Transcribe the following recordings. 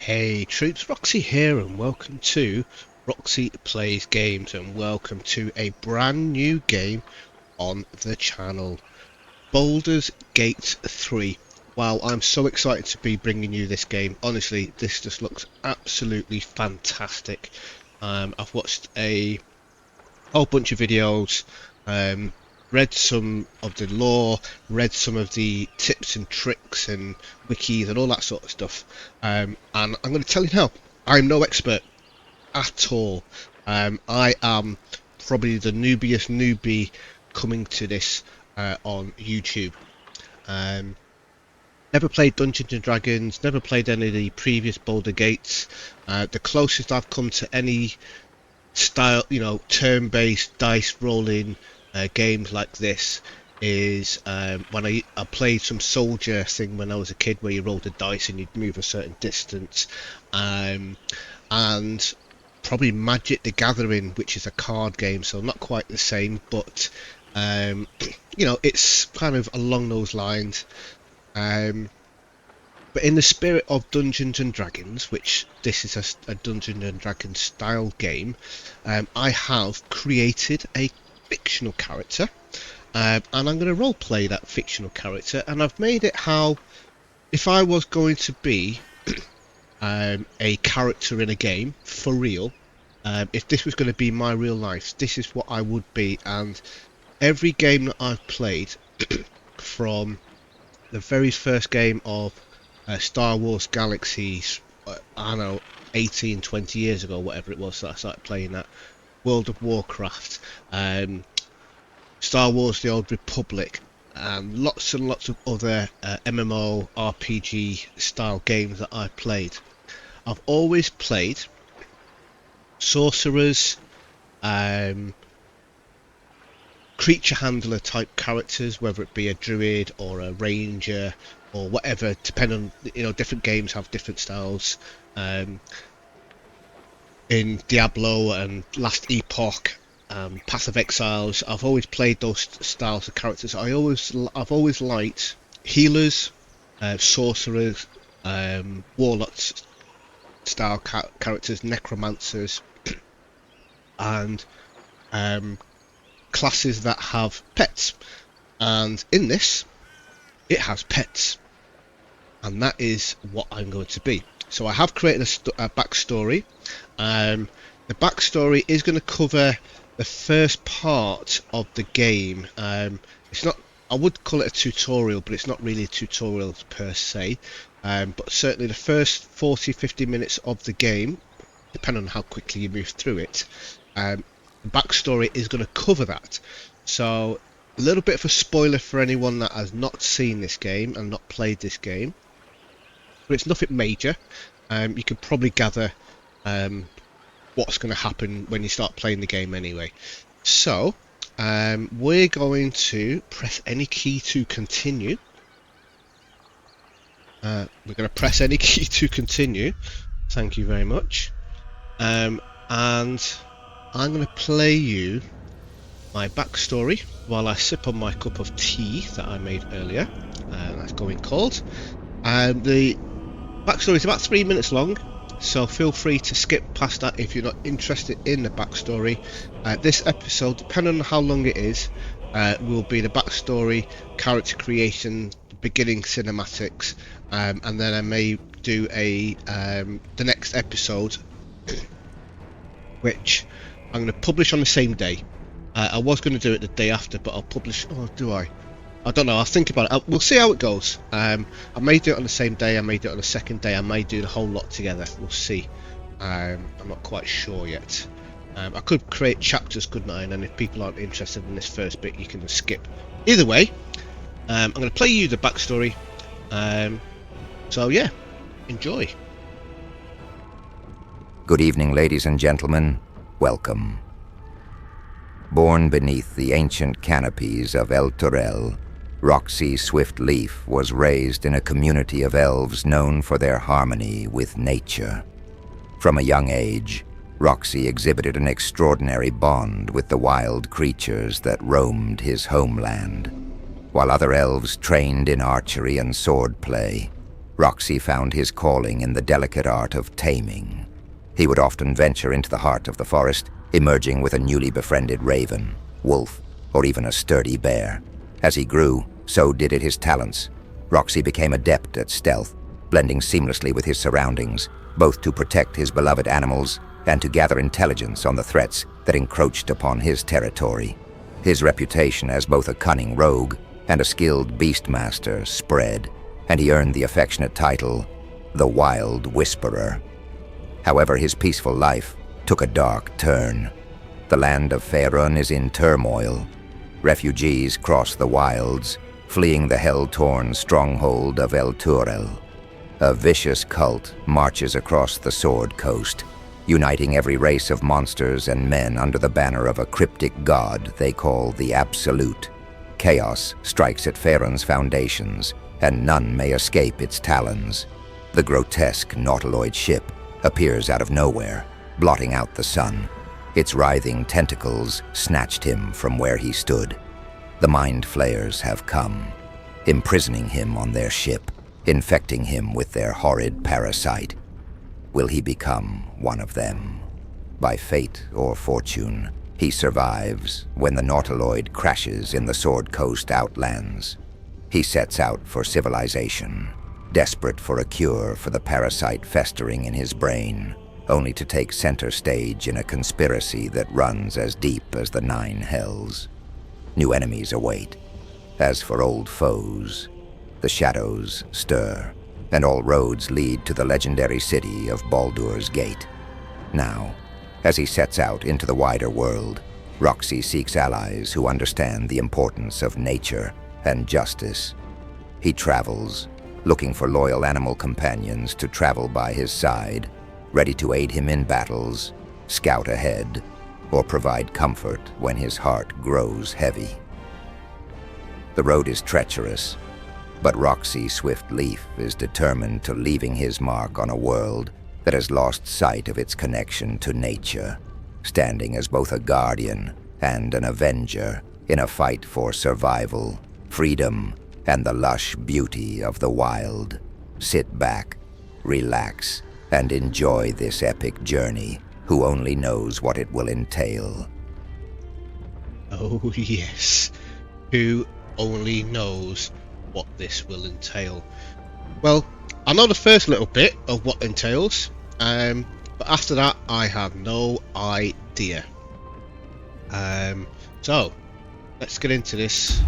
Hey troops, Roxee here and welcome to Roxee Plays Games and welcome to a brand new game on the channel, Baldur's Gate 3. Wow, I'm so excited to be bringing you this game. Honestly, this just looks absolutely fantastic. I've watched a whole bunch of videos, read some of the lore, read some of the tips and tricks and wikis and all that sort of stuff. And I'm going to tell you now, I'm no expert at all. I am probably the noobiest newbie coming to this on YouTube. Never played Dungeons and Dragons, never played any of the previous Baldur Gates. The closest I've come to any style, turn-based dice rolling games like this is when I played some soldier thing when I was a kid, where you rolled a dice and you'd move a certain distance, and probably Magic the Gathering, which is a card game, so not quite the same, but it's kind of along those lines. But in the spirit of Dungeons and Dragons, which this is a Dungeons and Dragons style game, I have created a fictional character, and I'm going to roleplay that fictional character, and I've made it how if I was going to be a character in a game for real, if this was going to be my real life, this is what I would be. And every game that I've played from the very first game of Star Wars Galaxies, I don't know, 18, 20 years ago, whatever it was that I started playing that, World of Warcraft, Star Wars The Old Republic, and lots of other MMO RPG style games that I've played. I've always played sorcerers, creature handler type characters, whether it be a druid or a ranger or whatever, depending on, different games have different styles. In Diablo and Last Epoch, Path of Exiles, I've always played those styles of characters. I've always liked healers, sorcerers, warlocks style characters, necromancers, and classes that have pets. And in this, it has pets, and that is what I'm going to be. So I have created a backstory. The backstory is going to cover the first part of the game. It's not, I would call it a tutorial, but it's not really a tutorial per se. But certainly the first 40-50 minutes of the game, depending on how quickly you move through it, the backstory is going to cover that. So a little bit of a spoiler for anyone that has not seen this game and not played this game, but it's nothing major. You can probably gather what's going to happen when you start playing the game anyway. So we're going to press any key to continue. We're going to press any key to continue. Thank you very much. And I'm going to play you my backstory while I sip on my cup of tea that I made earlier. That's going cold. The backstory is about 3 minutes long, so feel free to skip past that if you're not interested in the backstory. This episode, depending on how long it is, will be the backstory, character creation, beginning cinematics, and then I may do the next episode, which I'm going to publish on the same day. I was going to do it the day after, but I'll publish. Oh, do I? I don't know. I'll think about it. We'll see how it goes. I may do it on the same day. I may do it on the second day. I may do the whole lot together. We'll see. I'm not quite sure yet. I could create chapters, couldn't I? And then if people aren't interested in this first bit, you can just skip. Either way, I'm going to play you the backstory. So yeah, enjoy. Good evening, ladies and gentlemen. Welcome. Born beneath the ancient canopies of El Torel, Roxee Swiftleaf was raised in a community of elves known for their harmony with nature. From a young age, Roxee exhibited an extraordinary bond with the wild creatures that roamed his homeland. While other elves trained in archery and swordplay, Roxee found his calling in the delicate art of taming. He would often venture into the heart of the forest, emerging with a newly befriended raven, wolf, or even a sturdy bear. As he grew, so did his talents. Roxee became adept at stealth, blending seamlessly with his surroundings, both to protect his beloved animals and to gather intelligence on the threats that encroached upon his territory. His reputation as both a cunning rogue and a skilled beastmaster spread, and he earned the affectionate title, the Wild Whisperer. However, his peaceful life took a dark turn. The land of Faerun is in turmoil. Refugees cross the wilds, fleeing the hell-torn stronghold of Elturel. A vicious cult marches across the Sword Coast, uniting every race of monsters and men under the banner of a cryptic god they call the Absolute. Chaos strikes at Faerun's foundations, and none may escape its talons. The grotesque nautiloid ship appears out of nowhere, blotting out the sun. Its writhing tentacles snatched him from where he stood. The Mind Flayers have come, imprisoning him on their ship, infecting him with their horrid parasite. Will he become one of them? By fate or fortune, he survives when the nautiloid crashes in the Sword Coast outlands. He sets out for civilization, desperate for a cure for the parasite festering in his brain, only to take center stage in a conspiracy that runs as deep as the Nine Hells. New enemies await. As for old foes, the shadows stir, and all roads lead to the legendary city of Baldur's Gate. Now, as he sets out into the wider world, Roxee seeks allies who understand the importance of nature and justice. He travels, looking for loyal animal companions to travel by his side, ready to aid him in battles, scout ahead, or provide comfort when his heart grows heavy. The road is treacherous, but Roxee Swiftleaf is determined to leaving his mark on a world that has lost sight of its connection to nature, standing as both a guardian and an avenger in a fight for survival, freedom, and the lush beauty of the wild. Sit back, relax, and enjoy this epic journey. Who only knows what it will entail? Oh yes, who only knows what this will entail? Well, I know the first little bit of what entails, but after that I have no idea. So let's get into this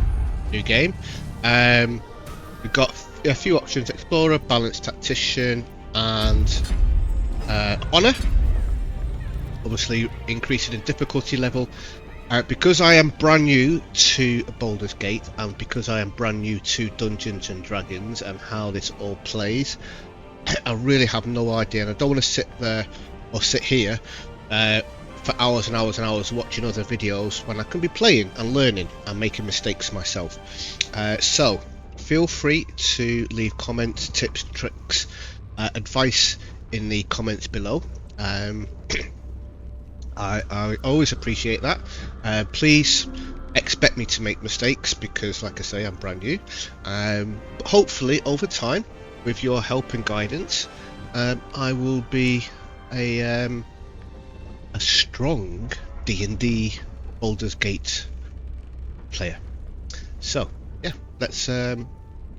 new game. We've got a few options: Explorer, Balanced Tactician, and Honor. Obviously increasing in difficulty level. Because I am brand new to Baldur's Gate, and because I am brand new to Dungeons and Dragons and how this all plays, I really have no idea, and I don't want to sit here for hours and hours and hours watching other videos when I can be playing and learning and making mistakes myself. So feel free to leave comments, tips, tricks, advice in the comments below. I always appreciate that. Please expect me to make mistakes because, like I say, I'm brand new. But hopefully, over time, with your help and guidance, I will be a strong D&D Baldur's Gate player. So, yeah, let's start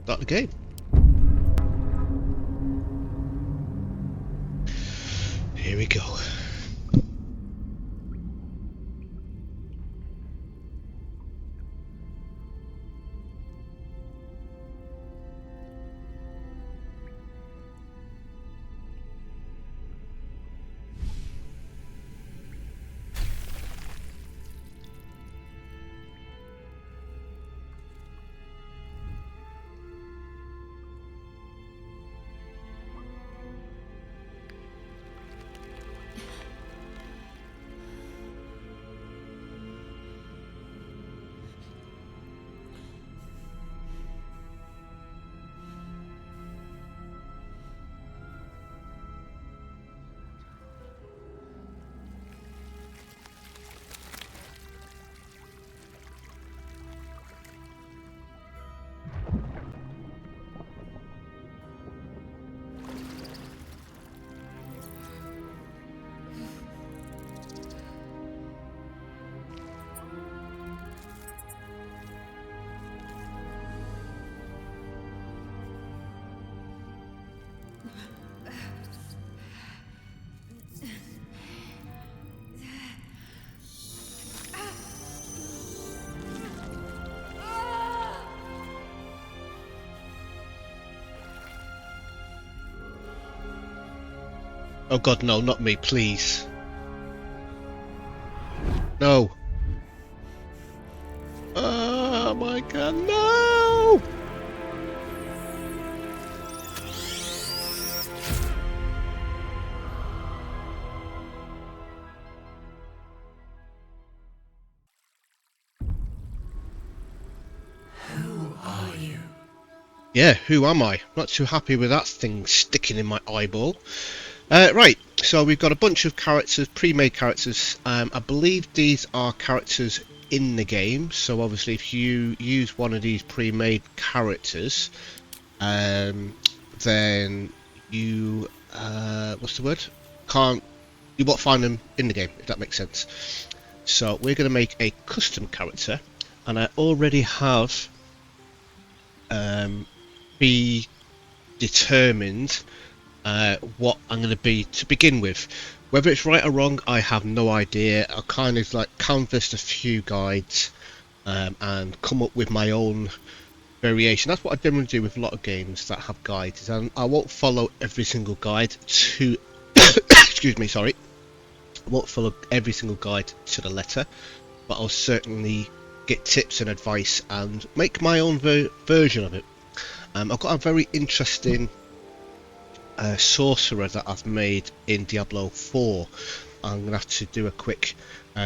the game. Here we go. Oh god, no, not me, please. No. Oh my god, no! Who are you? Yeah, who am I? Not too happy with that thing sticking in my eyeball. Right, so we've got a bunch of characters, pre-made characters. I believe these are characters in the game, so obviously if you use one of these pre-made characters, then you, what's the word? You won't find them in the game, if that makes sense. So we're going to make a custom character, and I already have predetermined what I'm going to be to begin with. Whether it's right or wrong, I have no idea. I kind of like canvassed a few guides and come up with my own variation. That's what I generally do with a lot of games that have guides, and I won't follow every single guide to excuse me, sorry. I won't follow every single guide to the letter, but I'll certainly get tips and advice and make my own version of it. I've got a very interesting sorcerer that I've made in Diablo 4. I'm gonna have to do a quick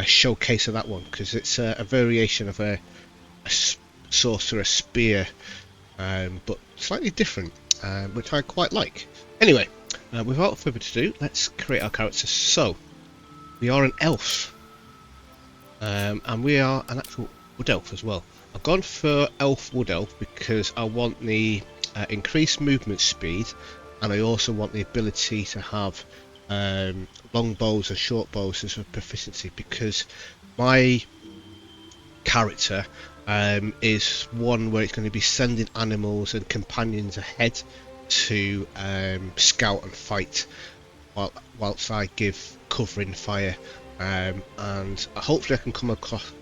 showcase of that one because it's a variation of a sorcerer spear, but slightly different, which I quite like. Anyway, without further ado, let's create our character. So we are an elf, and we are an actual wood elf as well. I've gone for elf wood elf because I want the increased movement speed, and I also want the ability to have long bows and short bows as a proficiency, because my character is one where it's going to be sending animals and companions ahead to scout and fight whilst I give covering fire, and hopefully I can come across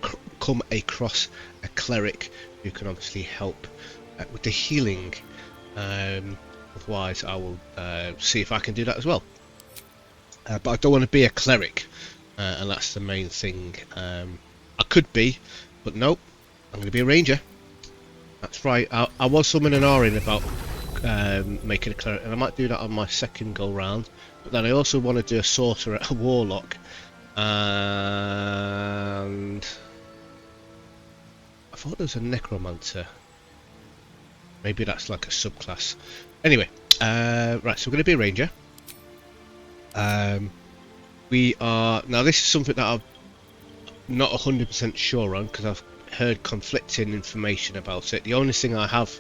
a cleric who can obviously help with the healing. Otherwise I will see if I can do that as well, but I don't want to be a cleric, and that's the main thing. I could be, but nope, I'm going to be a ranger. That's right. I was summoning an about making a cleric, and I might do that on my second go round, but then I also want to do a sorcerer, a warlock, and I thought there was a necromancer. Maybe that's like a subclass. Anyway, right, so we're going to be a ranger. We are now. This is something that I'm not 100% sure on because I've heard conflicting information about it. The only thing I have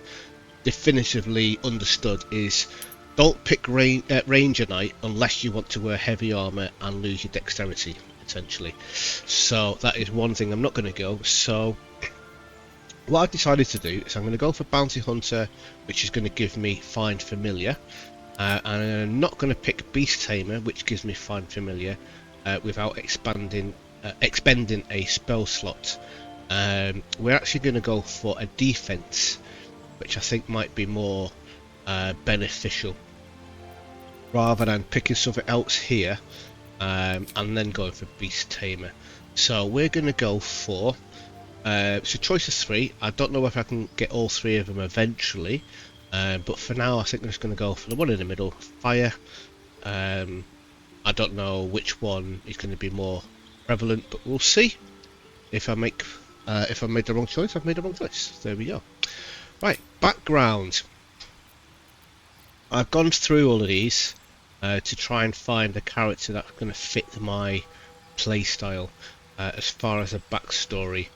definitively understood is don't pick Ranger Knight unless you want to wear heavy armor and lose your dexterity, essentially. So that is one thing I'm not going to go. So what I've decided to do is I'm going to go for Bounty Hunter, which is going to give me Find Familiar, and I'm not going to pick Beast Tamer, which gives me Find Familiar, without expending a spell slot. We're actually going to go for a defense, which I think might be more beneficial, rather than picking something else here and then going for Beast Tamer. So we're going to go for it's a choice of 3. I don't know if I can get all 3 of them eventually, but for now I think I'm just going to go for the one in the middle, Fire. I don't know which one is going to be more prevalent, but we'll see. If I made the wrong choice, I've made the wrong choice. There we go. Right, background. I've gone through all of these to try and find a character that's going to fit my playstyle as far as a backstory,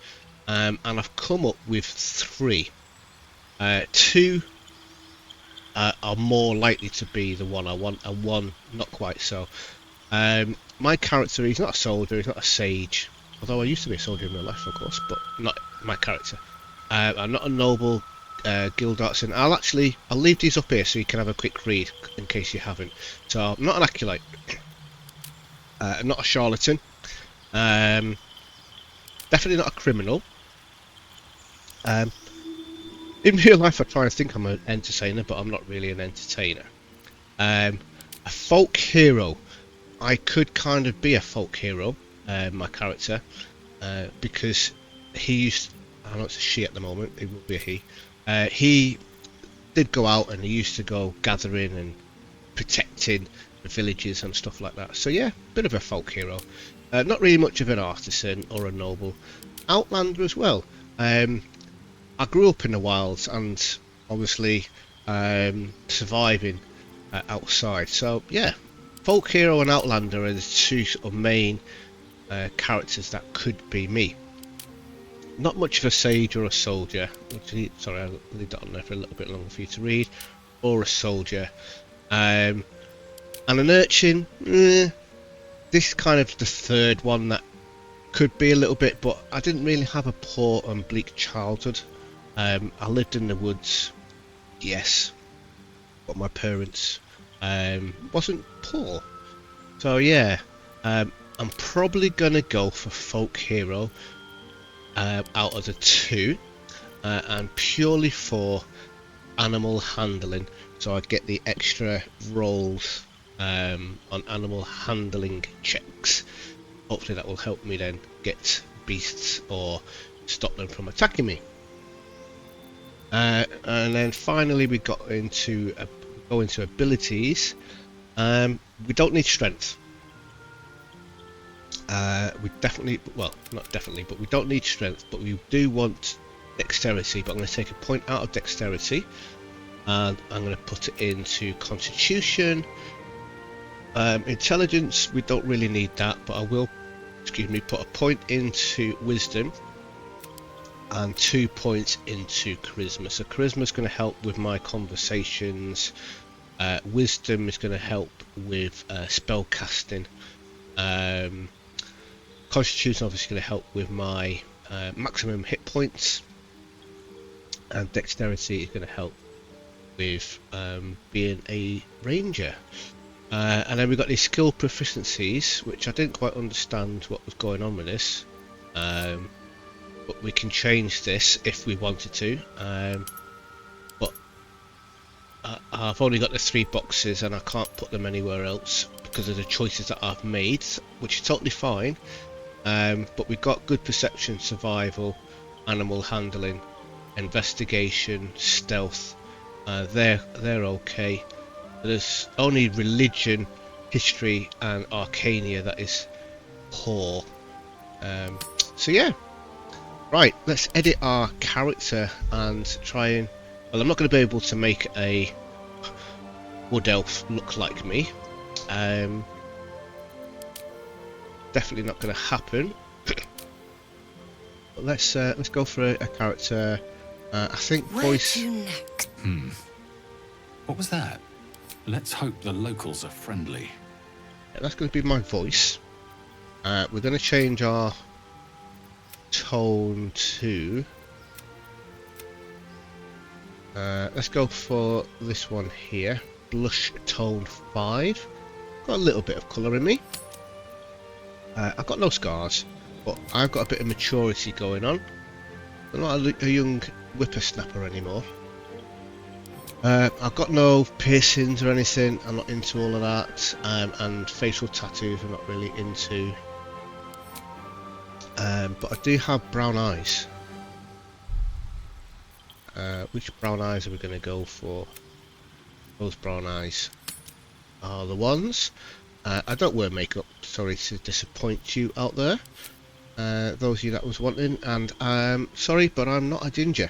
and I've come up with 3. 2 are more likely to be the one I want, and 1 not quite so. My character, he's not a soldier, he's not a sage, although I used to be a soldier in real life, of course, but not my character. I'm not a noble guild artisan. I'll leave these up here so you can have a quick read in case you haven't. So I'm not an acolyte, I'm not a charlatan, definitely not a criminal. In real life I try and think I'm an entertainer, but I'm not really an entertainer. A folk hero. I could kind of be a folk hero, my character, because he used, I know it's a she at the moment, it will be a he did go out and he used to go gathering and protecting the villages and stuff like that. So yeah, bit of a folk hero. Not really much of an artisan or a noble. Outlander as well. I grew up in the wilds and obviously surviving outside. So yeah, folk hero and outlander are the two sort of main characters that could be me. Not much of a sage or a soldier. Sorry, I'll leave that on there for a little bit longer for you to read. Or a soldier. And an urchin. This is kind of the third one that could be a little bit, but I didn't really have a poor and bleak childhood. I lived in the woods, yes, but my parents wasn't poor. So yeah, I'm probably gonna go for folk hero out of the two, and purely for animal handling, so I get the extra rolls on animal handling checks. Hopefully that will help me then get beasts or stop them from attacking me. And then finally we go into abilities. We don't need strength. We definitely, well, not definitely, but we don't need strength, but we do want dexterity. But I'm going to take a point out of dexterity and I'm going to put it into constitution. Intelligence, we don't really need that, but I will, put a point into wisdom and 2 points into charisma. So charisma is going to help with my conversations. Wisdom is going to help with spell casting. Constitution obviously going to help with my maximum hit points, and dexterity is going to help with being a ranger. And then we've got these skill proficiencies, which I didn't quite understand what was going on with this, but we can change this if we wanted to. But I've only got the 3 boxes and I can't put them anywhere else because of the choices that I've made, which is totally fine. But we've got good perception, survival, animal handling, investigation, stealth. They're okay. There's only religion, history and arcania that is poor. So yeah, right, let's edit our character and try and, well, I'm not going to be able to make a wood elf look like me. Definitely not going to happen. But let's go for a character. I think voice. What was that? Let's hope the locals are friendly. Yeah, that's going to be my voice. We're going to change our tone to. Let's go for this one here. Blush tone 5. Got a little bit of colour in me. I've got no scars, but I've got a bit of maturity going on. I'm not a young whippersnapper anymore. I've got no piercings or anything, I'm not into all of that, and facial tattoos I'm not really into. But I do have brown eyes. Which brown eyes are we going to go for? Those brown eyes are the ones. I don't wear makeup, sorry to disappoint you out there. Those of you that was wanting, and sorry, but I'm not a ginger.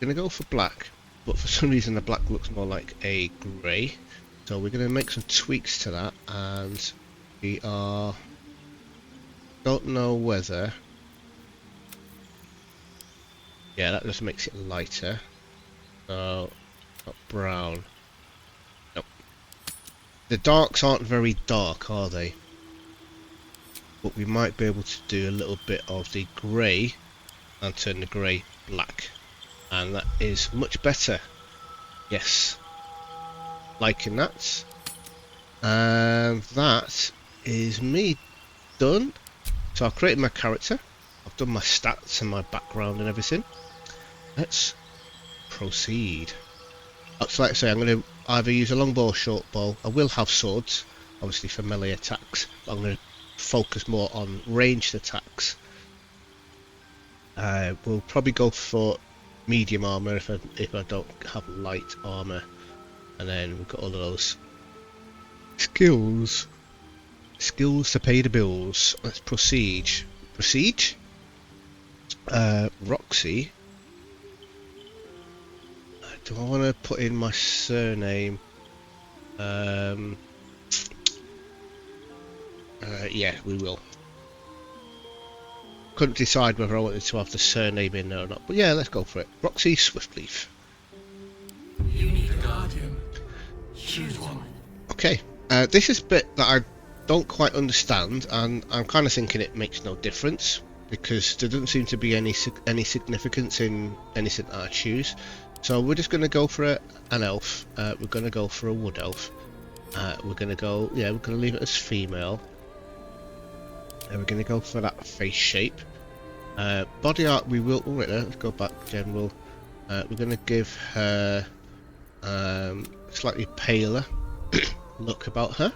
Gonna go for black, but for some reason the black looks more like a grey, so we're gonna make some tweaks to that, and we are, don't know whether, yeah, that just makes it lighter. So not brown. Nope. The darks aren't very dark, are they? But we might be able to do a little bit of the grey and turn the grey black. And that is much better. Yes. Liking that. And that is me done. So I've created my character. I've done my stats and my background and everything. Let's proceed. So like I say, either use a longbow or short bow. I will have swords, obviously for melee attacks, but I'm going to focus more on ranged attacks. We'll probably go for medium armor if I don't have light armor, and then we've got all of those skills to pay the bills. Let's proceed. Roxee. Do I want to put in my surname? Yeah, we will. Couldn't decide whether I wanted to have the surname in there or not, but yeah, let's go for it. Roxee Swiftleaf. You need a guardian. Choose one. Okay, this is a bit that I don't quite understand, and I'm kind of thinking it makes no difference because there doesn't seem to be any significance in anything that I choose. So we're just going to go for an elf. We're going to go for a wood elf. We're going to leave it as female. And we're going to go for that face shape. Body art, we will. Oh, wait, let's go back. General. We're going to give her slightly paler look about her.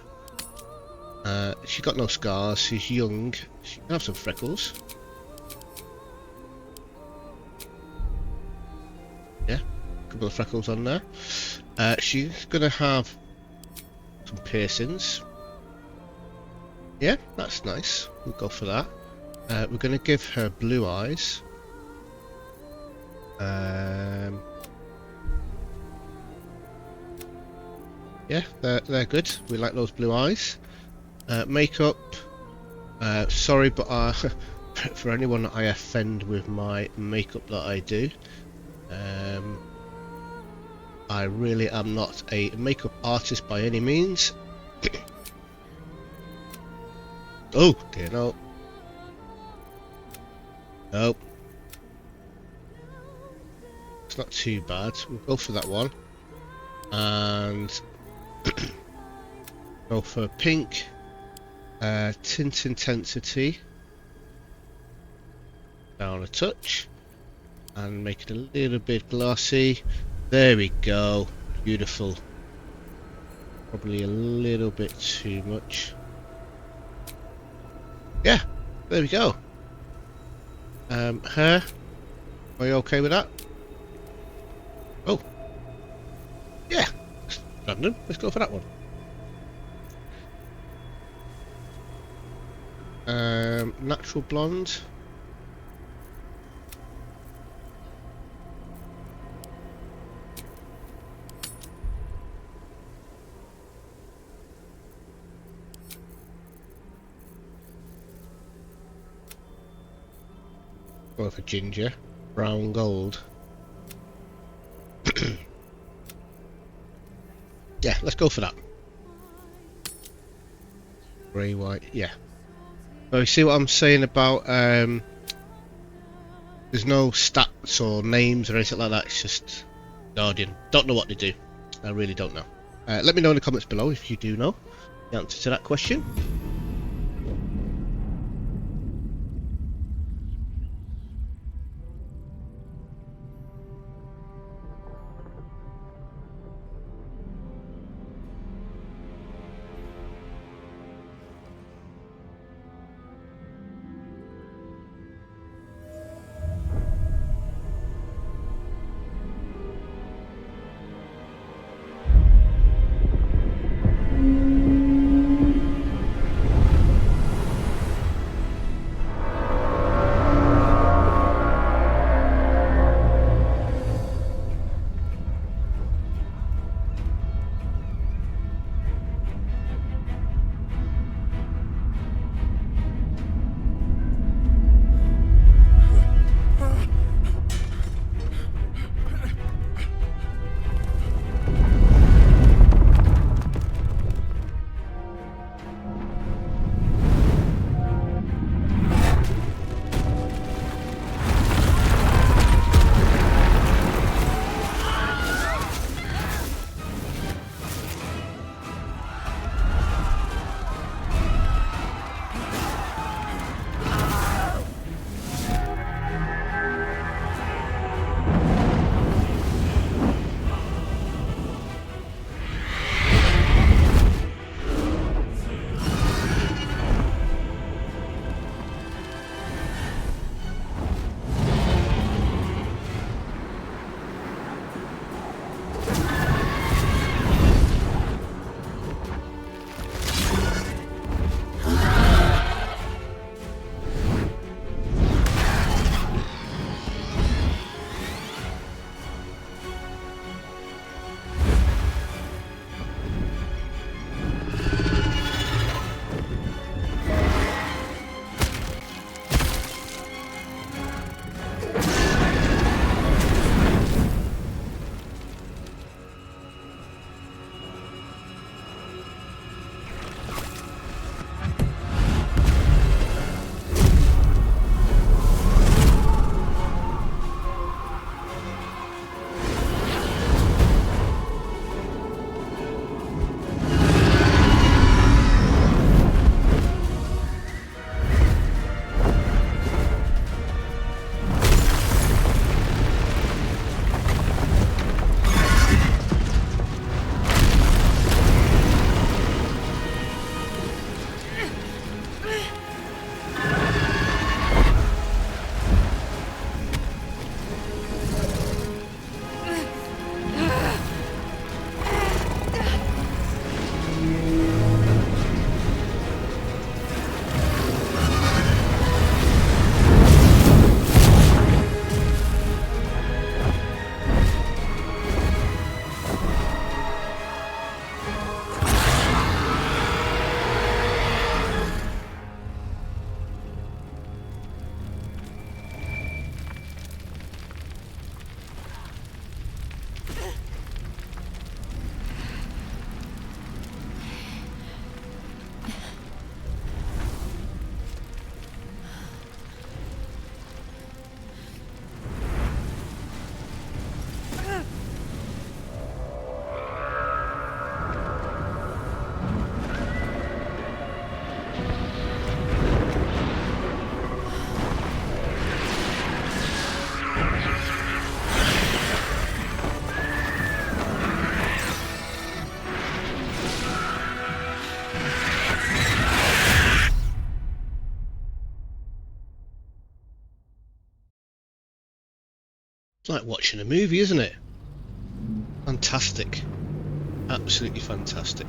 She's got no scars. She's young. She can have some freckles. Yeah, a couple of freckles on there. She's going to have some piercings. Yeah, that's nice. We'll go for that. We're going to give her blue eyes. Yeah, they're good. We like those blue eyes. Makeup. Sorry, but for anyone that I offend with my makeup that I do, I really am not a makeup artist by any means. Oh dear, no. Nope. It's not too bad. We'll go for that one. And go for pink. Tint intensity. Down a touch. And make it a little bit glossy. There we go. Beautiful. Probably a little bit too much. Yeah, there we go. Hair. Are you okay with that? Oh. Yeah. Random. Let's go for that one. Natural blonde. Go for ginger. Brown gold. Yeah, let's go for that. Grey, white, yeah. So you see what I'm saying about there's no stats or names or anything like that, it's just Guardian. Don't know what they do. I really don't know. Let me know in the comments below if you do know the answer to that question. It's like watching a movie, isn't it? Fantastic. Absolutely fantastic.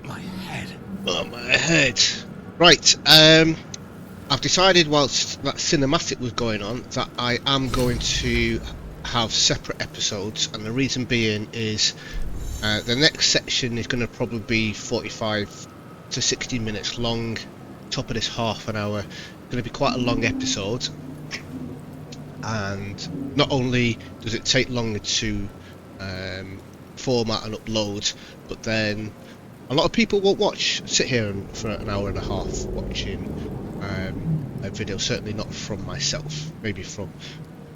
My head. Oh, my head. Right, I've decided whilst that cinematic was going on that I am going to have separate episodes, and the reason being is the next section is going to probably be 45 to 60 minutes long. Top of this half an hour, going to be quite a long episode, and not only does it take longer to format and upload, but then a lot of people won't sit here for an hour and a half watching a video. Certainly not from myself, maybe from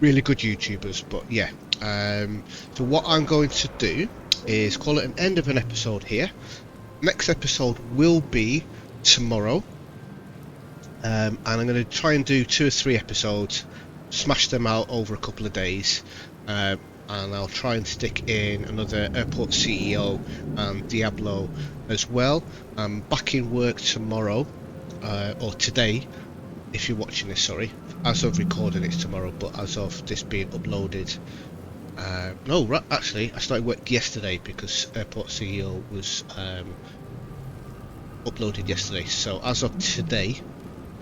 really good YouTubers, but yeah. So what I'm going to do is call it an end of an episode here. Next episode will be tomorrow, and I'm going to try and do 2 or 3 episodes, smash them out over a couple of days, and I'll try and stick in another Airport CEO and Diablo as well. I'm back in work tomorrow, or today, if you're watching this, sorry. As of recording it's tomorrow, but as of this being uploaded, no, right, actually I started work yesterday because Airport CEO was uploaded yesterday. So as of today,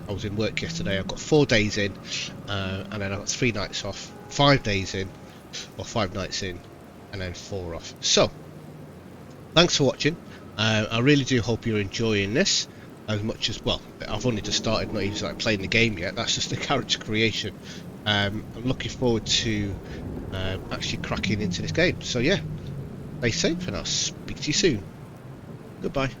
I was in work yesterday. I've got 4 days in, and then I've got 3 nights off, 5 days in, or 5 nights in, and then 4 off. So thanks for watching. I really do hope you're enjoying this as much as, well, I've only just started, not even started playing the game yet. That's just the character creation. I'm looking forward to actually cracking into this game. So yeah, stay safe and I'll speak to you soon. Goodbye.